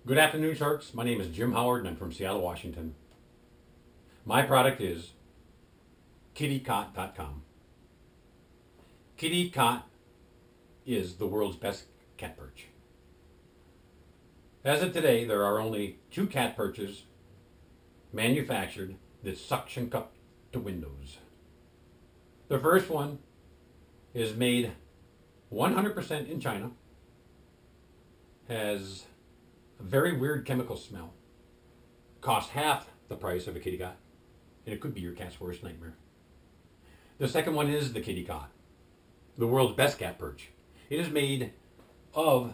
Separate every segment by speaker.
Speaker 1: Good afternoon, Sharks. My name is Jim Howard and I'm from Seattle, Washington. My product is kittycot.com. Kitty Cot is the world's best cat perch. As of today, there are only 2 cat perches manufactured that suction cup to windows. The first one is made 100% in China, has a very weird chemical smell, costs half the price of a kitty cot, and it could be your cat's worst nightmare. The second one is the Kitty Cot, the world's best cat perch. It is made of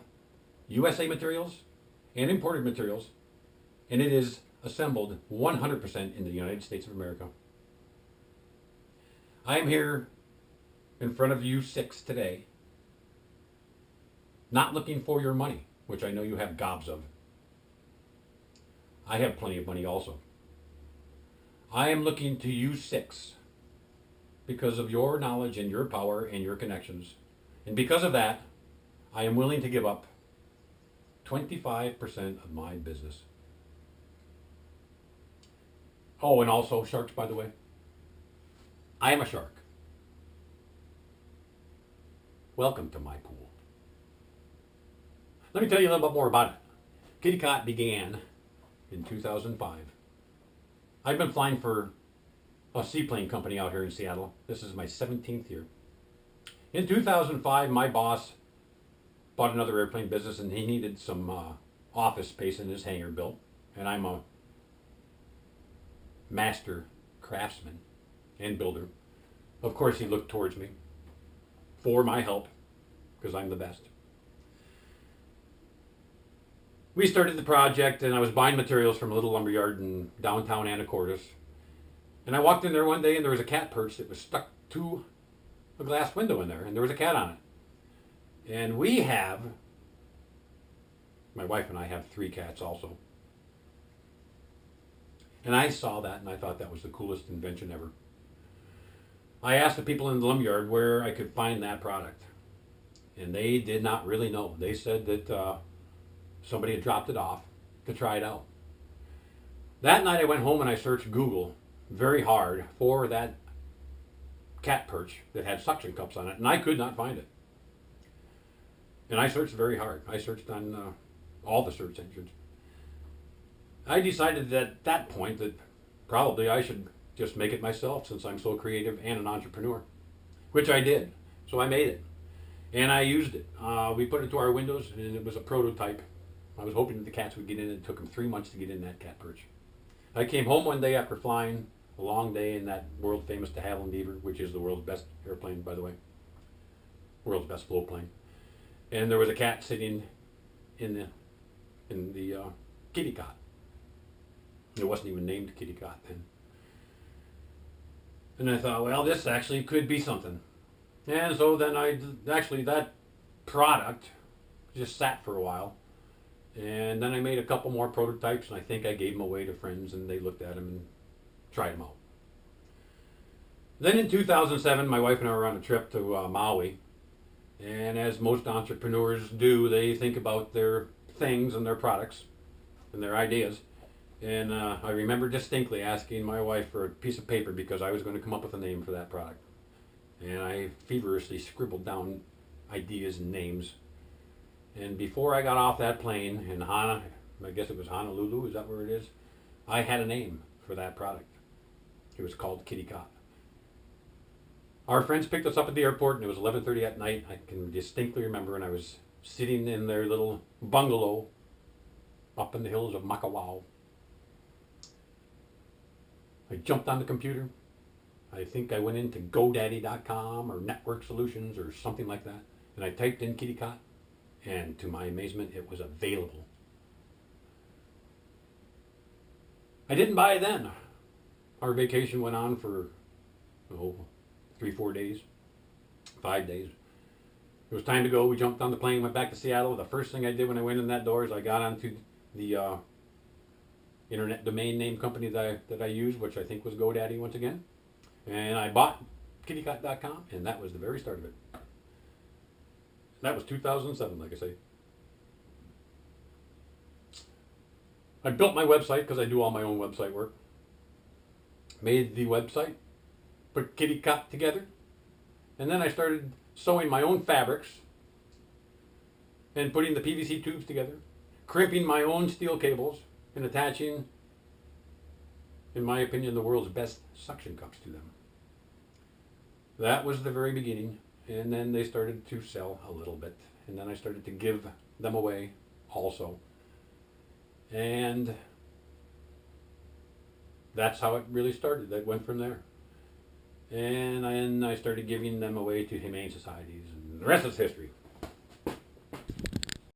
Speaker 1: USA materials and imported materials, and it is assembled 100% in the United States of America. I am here in front of you 6 today, not looking for your money, which I know you have gobs of. I have plenty of money also. I am looking to you 6 because of your knowledge and your power and your connections. And because of that, I am willing to give up 25% of my business. Oh, and also sharks, by the way. I am a shark. Welcome to my pool. Let me tell you a little bit more about it. Kitty Cot began in 2005. I've been flying for a seaplane company out here in Seattle. This is my 17th year. In 2005, my boss bought another airplane business and he needed some office space in his hangar built. And I'm a master craftsman and builder. Of course, he looked towards me for my help because I'm the best. We started the project and I was buying materials from a little lumberyard in downtown Anacortes. And I walked in there one day and there was a cat perch that was stuck to a glass window in there and there was a cat on it. And my wife and I have 3 cats also. And I saw that and I thought that was the coolest invention ever. I asked the people in the lumberyard where I could find that product. And they did not really know. They said that somebody had dropped it off to try it out. That night I went home and I searched Google very hard for that cat perch that had suction cups on it, and I could not find it. And I searched very hard. I searched on all the search engines. I decided at that point that probably I should just make it myself since I'm so creative and an entrepreneur, which I did. So I made it and I used it. We put it to our windows and it was a prototype. I was hoping that the cats would get in. It took them 3 months to get in that cat perch. I came home one day after flying a long day in that world famous de Havilland Beaver, which is the world's best airplane, by the way. World's best float plane. And there was a cat sitting in the kitty cot. It wasn't even named Kitty Cot then. And I thought, well, this actually could be something. And so then that product just sat for a while. And then I made a couple more prototypes and I think I gave them away to friends and they looked at them and tried them out. Then in 2007, my wife and I were on a trip to Maui. And as most entrepreneurs do, they think about their things and their products and their ideas. And I remember distinctly asking my wife for a piece of paper because I was going to come up with a name for that product. And I feverishly scribbled down ideas and names. And before I got off that plane in I guess it was Honolulu, is that where it is? I had a name for that product. It was called Kitty Cot. Our friends picked us up at the airport and it was 11:30 at night. I can distinctly remember, and I was sitting in their little bungalow up in the hills of Makawao. I jumped on the computer. I think I went into GoDaddy.com or Network Solutions or something like that. And I typed in Kitty Cot. And to my amazement, it was available. I didn't buy it then. Our vacation went on for 3-4 days, 5 days. It was time to go. We jumped on the plane, went back to Seattle. The first thing I did when I went in that door is I got onto the internet domain name company that I use, which I think was GoDaddy once again. And I bought kittycot.com, and that was the very start of it. That was 2007, like I say. I built my website because I do all my own website work. Made the website, put kitty cot together, and then I started sewing my own fabrics and putting the PVC tubes together, crimping my own steel cables, and attaching, in my opinion, the world's best suction cups to them. That was the very beginning, and then they started to sell a little bit, and then I started to give them away also. And that's how it really started. That went from there. And then I started giving them away to humane societies, and the rest is history.